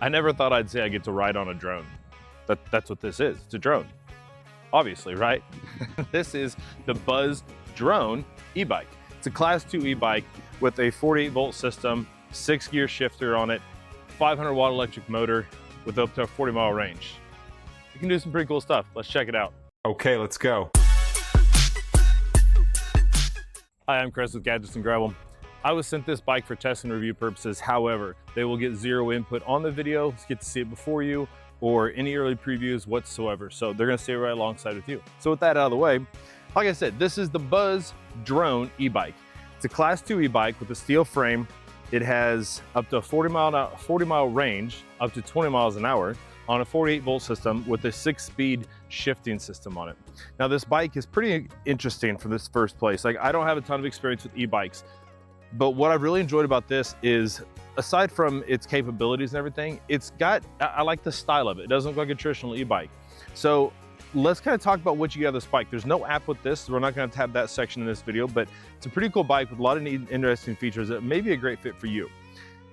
I never thought I'd say I get to ride on a drone. That's what this is. It's a drone, obviously, right? This is the Buzz Drone e-bike. It's a class 2 e-bike with a 48-volt system, 6-gear shifter on it, 500-watt electric motor with up to a 40-mile range. You can do some pretty cool stuff. Let's check it out. Okay, let's go. Hi, I'm Chris with Gadgets and Gravel. I was sent this bike for test and review purposes. However, they will get zero input on the video. Let's get to see it before you or any early previews whatsoever. So they're gonna stay right alongside with you. So with that out of the way, like I said, this is the Buzz Drone e-bike. It's a class 2 e-bike with a steel frame. It has up to a 40-mile range, up to 20 miles an hour on a 48-volt system with a 6-speed shifting system on it. Now this bike is pretty interesting for this first place. Like, I don't have a ton of experience with e-bikes, but what I've really enjoyed about this is, aside from its capabilities and everything, I like the style of it. It doesn't look like a traditional e-bike. So let's kind of talk about what you get out of this bike. There's no app with this, so we're not going to have that section in this video, but it's a pretty cool bike with a lot of neat, interesting features that may be a great fit for you.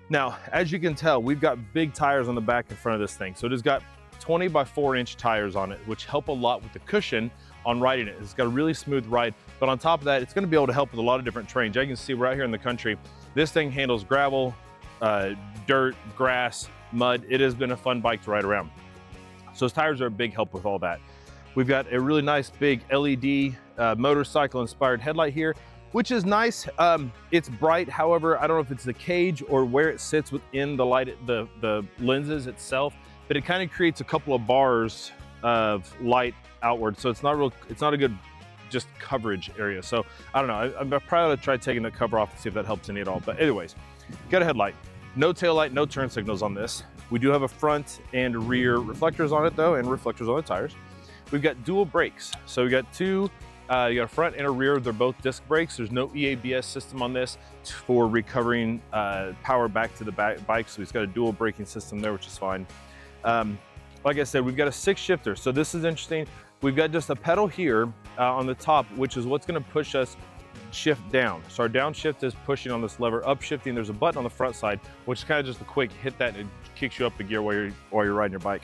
Now, as you can tell, we've got big tires on the back and front of this thing. So it has got 20 by 4-inch tires on it, which help a lot with the cushion on riding it. It's got a really smooth ride, but on top of that, it's going to be able to help with a lot of different terrain. As you can see, we're out here in the country. This thing handles gravel, dirt, grass, mud. It has been a fun bike to ride around. So those tires are a big help with all that. We've got a really nice big LED motorcycle inspired headlight here, which is nice. It's bright. However, I don't know if it's the cage or where it sits within the light, the lenses itself, but it kind of creates a couple of bars of light outward. So it's not a good just coverage area. So I don't know. I'm probably gonna try taking the cover off to see if that helps any at all. But anyways, got a headlight, no tail light, no turn signals on this. We do have a front and rear reflectors on it though, and reflectors on the tires. We've got dual brakes. So we got two, you got a front and a rear. They're both disc brakes. There's no EABS system on this for recovering power back to the bike. So it's got a dual braking system there, which is fine. Like I said, we've got a 6 shifter. So this is interesting. We've got just a pedal here on the top, which is what's gonna push us shift down. So our downshift is pushing on this lever. Upshifting, there's a button on the front side, which is kind of just a quick hit that and it kicks you up the gear while you're riding your bike.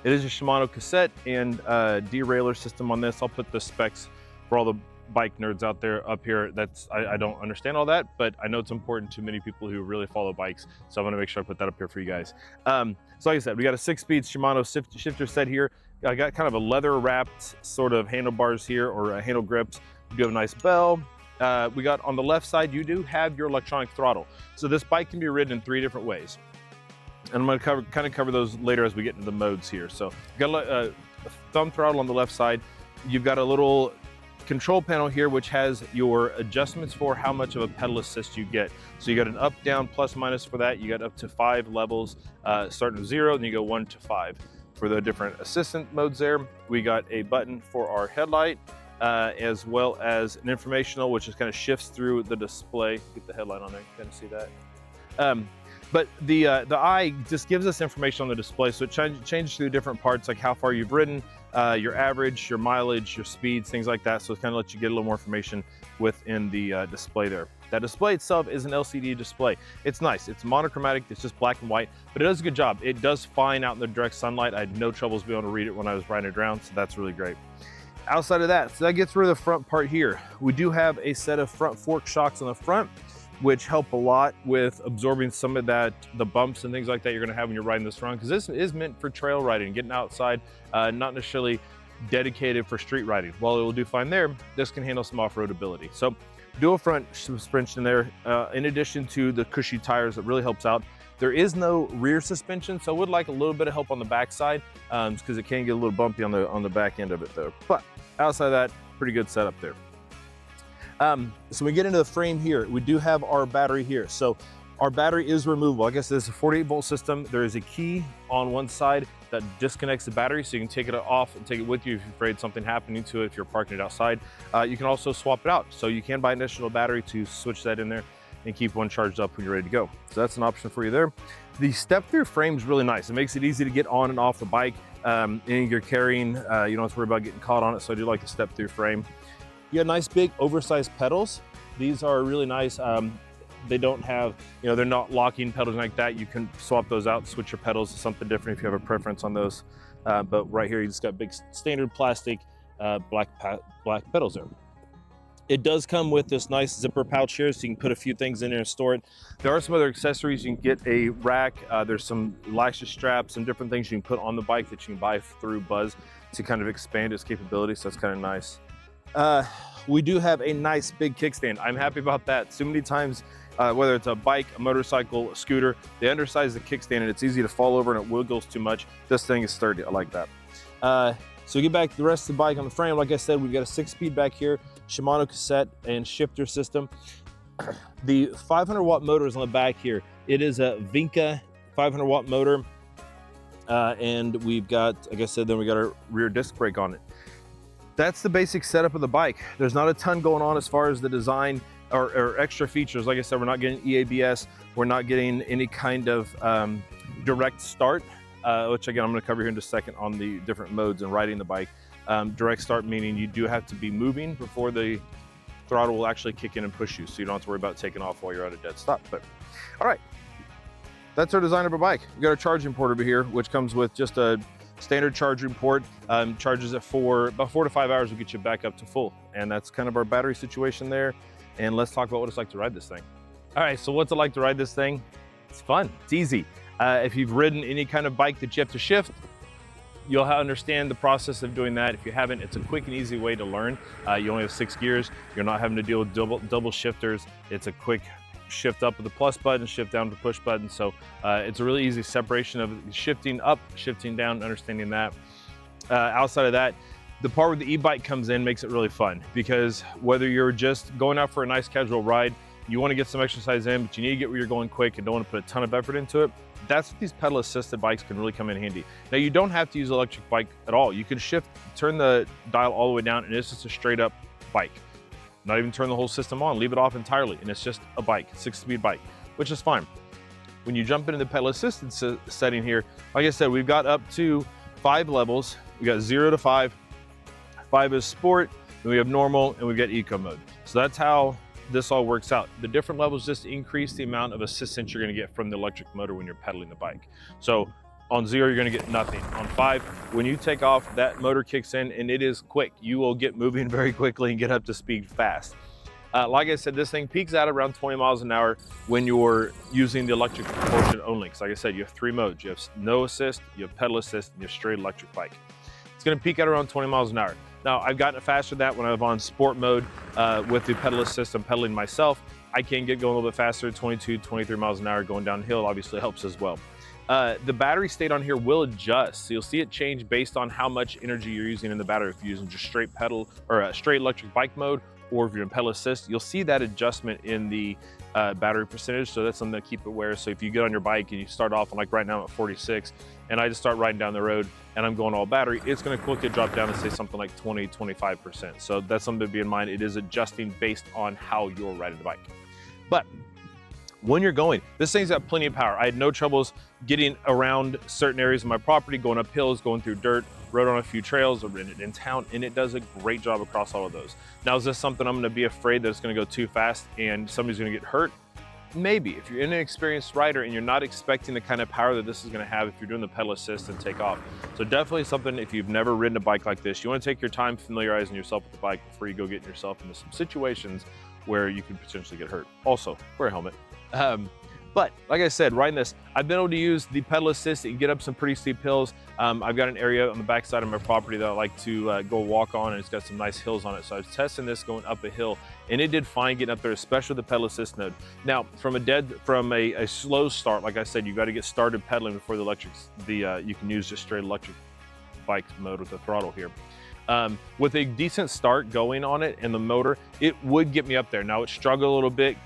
It is a Shimano cassette and derailleur system on this. I'll put the specs for all the bike nerds out there up here. I don't understand all that, but I know it's important to many people who really follow bikes. So I'm gonna make sure I put that up here for you guys. So like I said, we got a 6-speed Shimano shifter set here. I got kind of a leather wrapped sort of handlebars here, or handle grips. We do have a nice bell. We got on the left side, you do have your electronic throttle. So this bike can be ridden in 3 different ways. And I'm going to cover those later as we get into the modes here. So you've got a thumb throttle on the left side. You've got a little control panel here, which has your adjustments for how much of a pedal assist you get. So you got an up, down, plus, minus for that. You got up to 5 levels, starting with 0, and you go 1 to 5 for the different assistant modes there. We got a button for our headlight, as well as an informational, which just kind of shifts through the display. Get the headlight on there, you kind of see that. But the eye just gives us information on the display. So it changes through different parts, like how far you've ridden, your average, your mileage, your speeds, things like that. So it kind of lets you get a little more information within the display there. That display itself is an LCD display. It's nice, it's monochromatic, it's just black and white, but it does a good job. It does fine out in the direct sunlight. I had no troubles being able to read it when I was riding it around, so that's really great. Outside of that, so that gets rid of the front part here. We do have a set of front fork shocks on the front, which help a lot with absorbing some of the bumps and things like that you're gonna have when you're riding this around, because this is meant for trail riding, getting outside, not necessarily dedicated for street riding. While it will do fine there, this can handle some off-road ability. So dual front suspension there, in addition to the cushy tires that really helps out. There is no rear suspension, so I would like a little bit of help on the back side, because it can get a little bumpy on the back end of it though. But outside of that, pretty good setup there. So we get into the frame here. We do have our battery here. So our battery is removable. I guess this is a 48-volt system. There is a key on one side that disconnects the battery, so you can take it off and take it with you if you're afraid something happening to it if you're parking it outside. You can also swap it out. So you can buy an additional battery to switch that in there and keep one charged up when you're ready to go. So that's an option for you there. The step-through frame is really nice. It makes it easy to get on and off the bike. And you're carrying, you don't have to worry about getting caught on it. So I do like the step-through frame. You got nice big oversized pedals. These are really nice. they don't have, you know, they're not locking pedals like that. You can swap those out, switch your pedals to something different if you have a preference on those. But right here, you just got big standard plastic black pedals there. It does come with this nice zipper pouch here, so you can put a few things in there and store it. There are some other accessories. You can get a rack. There's some latchet straps and different things you can put on the bike that you can buy through Buzz to kind of expand its capabilities, so that's kind of nice. We do have a nice big kickstand. I'm happy about that. So many times, whether it's a bike, a motorcycle, a scooter, they undersize the kickstand and it's easy to fall over and it wiggles too much. This thing is sturdy, I like that. So we get back to the rest of the bike on the frame. Like I said, we've got a 6-speed back here, Shimano cassette and shifter system. The 500 watt motor is on the back here. It is a Vinca 500 watt motor. And we've got, like I said, then we got our rear disc brake on it. That's the basic setup of the bike. There's not a ton going on as far as the design or extra features. Like I said, we're not getting EABS. We're not getting any kind of direct start. Which again, I'm going to cover here in just a second on the different modes and riding the bike. Direct start meaning you do have to be moving before the throttle will actually kick in and push you, so you don't have to worry about taking off while you're at a dead stop. But all right, that's our design of our bike. We got our charging port over here, which comes with just a standard charging port. Charges it for about 4 to 5 hours will get you back up to full, and that's kind of our battery situation there. And let's talk about what it's like to ride this thing. All right, so what's it like to ride this thing? It's fun, it's easy. If you've ridden any kind of bike that you have to shift, you'll understand the process of doing that. If you haven't, it's a quick and easy way to learn. You only have 6 gears. You're not having to deal with double shifters. It's a quick shift up with the plus button, shift down with the push button. So it's a really easy separation of shifting up, shifting down, understanding that. Outside of that, the part where the e-bike comes in makes it really fun, because whether you're just going out for a nice casual ride, you want to get some exercise in, but you need to get where you're going quick and don't want to put a ton of effort into it. That's what these pedal assisted bikes can really come in handy. Now, you don't have to use an electric bike at all. You can turn the dial all the way down and it's just a straight up bike. Not even turn the whole system on, leave it off entirely. And it's just a bike, 6-speed bike, which is fine. When you jump into the pedal assisted setting here, like I said, we've got up to 5 levels. We got 0 to 5. 5 is sport, then we have normal, and we've got eco mode. So that's how this all works out. The different levels just increase the amount of assistance you're going to get from the electric motor when you're pedaling the bike. So on 0, you're going to get nothing. On 5, when you take off, that motor kicks in and it is quick. You will get moving very quickly and get up to speed fast. Like I said, this thing peaks out around 20 miles an hour when you're using the electric portion only. Because like I said, you have 3 modes. You have no assist, you have pedal assist, and you have straight electric bike. It's going to peak out around 20 miles an hour. Now, I've gotten it faster than that when I was on sport mode with the pedal assist. I'm pedaling myself. I can get going a little bit faster, 22, 23 miles an hour going downhill obviously helps as well. The battery state on here will adjust. So you'll see it change based on how much energy you're using in the battery. If you're using just straight pedal or a straight electric bike mode, or if you're in pedal assist, you'll see that adjustment in the battery percentage. So that's something to keep aware. So if you get on your bike and you start off, and like right now I'm at 46, and I just start riding down the road and I'm going all battery, it's gonna quickly drop down to say something like 20, 25%. So that's something to be in mind. It is adjusting based on how you're riding the bike. But when you're going, this thing's got plenty of power. I had no troubles getting around certain areas of my property, going up hills, going through dirt, rode on a few trails, or in town, and it does a great job across all of those. Now, is this something I'm gonna be afraid that it's gonna go too fast and somebody's gonna get hurt? Maybe. If you're an inexperienced rider and you're not expecting the kind of power that this is gonna have if you're doing the pedal assist and take off. So definitely something, if you've never ridden a bike like this, you wanna take your time familiarizing yourself with the bike before you go getting yourself into some situations where you could potentially get hurt. Also, wear a helmet. But like I said, riding this, I've been able to use the pedal assist and get up some pretty steep hills. I've got an area on the backside of my property that I like to go walk on, and it's got some nice hills on it. So I was testing this going up a hill, and it did fine getting up there, especially with the pedal assist node. Now, from a slow start, like I said, you got to get started pedaling before the you can use just straight electric bike mode with the throttle here. With a decent start going on it and the motor, it would get me up there. Now it struggled a little bit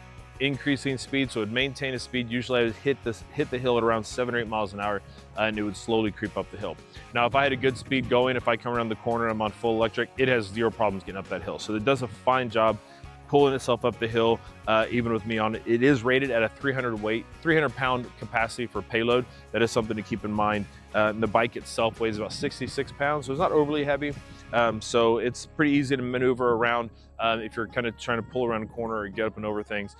increasing speed, so it would maintain a speed. Usually I would hit the hill at around 7 or 8 miles an hour, and it would slowly creep up the hill. Now, if I had a good speed going, if I come around the corner and I'm on full electric, it has 0 problems getting up that hill. So it does a fine job pulling itself up the hill, even with me on it. It is rated at a 300-pound capacity for payload. That is something to keep in mind. The bike itself weighs about 66 pounds, so it's not overly heavy. So it's pretty easy to maneuver around. If you're kind of trying to pull around a corner or get up and over things,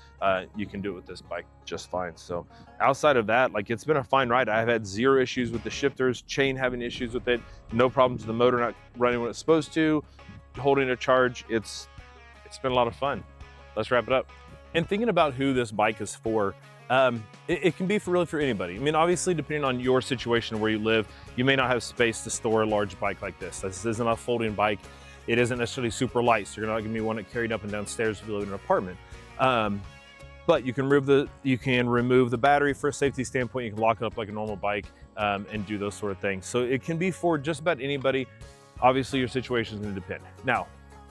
you can do it with this bike just fine. So outside of that, like, it's been a fine ride. I've had zero issues with the shifters, chain having issues with it, no problems with the motor not running when it's supposed to, holding a charge. It's been a lot of fun. Let's wrap it up. And thinking about who this bike is for, it can be really for anybody. I mean, obviously, depending on your situation where you live, you may not have space to store a large bike like this. This isn't a folding bike. It isn't necessarily super light, so you're not gonna be one that carried up and down stairs if you live in an apartment. But you can remove the battery for a safety standpoint. You can lock it up like a normal bike and do those sort of things. So it can be for just about anybody. Obviously, your situation is gonna depend. Now,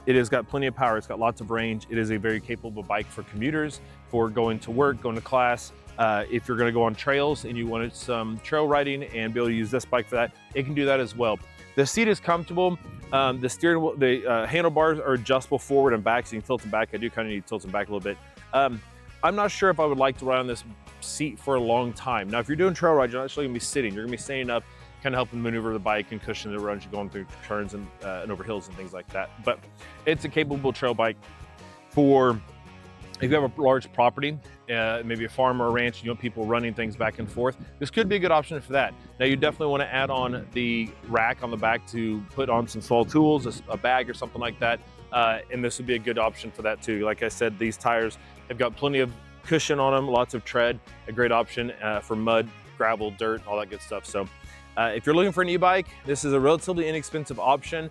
it has got plenty of power. It's got lots of range. It is a very capable bike for commuters, for going to work, going to class. If you're gonna go on trails and you wanted some trail riding and be able to use this bike for that, it can do that as well. The seat is comfortable. The steering wheel, the handlebars are adjustable forward and back, so you can tilt them back. I do kind of need to tilt them back a little bit. I'm not sure if I would like to ride on this seat for a long time. Now, if you're doing trail rides, you're not actually gonna be sitting. You're gonna be standing up, kind of helping maneuver the bike and cushion it around you going through turns and over hills and things like that. But it's a capable trail bike for if you have a large property, maybe a farm or a ranch, you want people running things back and forth. This could be a good option for that. Now, you definitely want to add on the rack on the back to put on some small tools, a bag or something like that. And this would be a good option for that too. Like I said, these tires have got plenty of cushion on them, lots of tread, a great option for mud, gravel, dirt, all that good stuff. So if you're looking for an e-bike, this is a relatively inexpensive option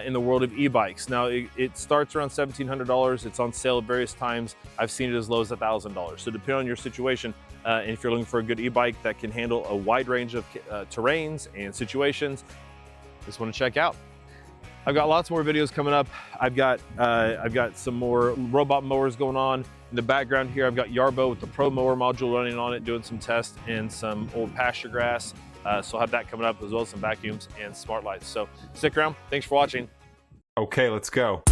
in the world of e-bikes. Now, it starts around $1,700. It's on sale at various times. I've seen it as low as $1,000. So depending on your situation, and if you're looking for a good e-bike that can handle a wide range of terrains and situations, this one to check out. I've got lots more videos coming up. I've got some more robot mowers going on. In the background here, I've got Yarbo with the Pro Mower module running on it, doing some tests and some old pasture grass. So I'll have that coming up, as well as some vacuums and smart lights. So stick around. Thanks for watching. Okay, let's go.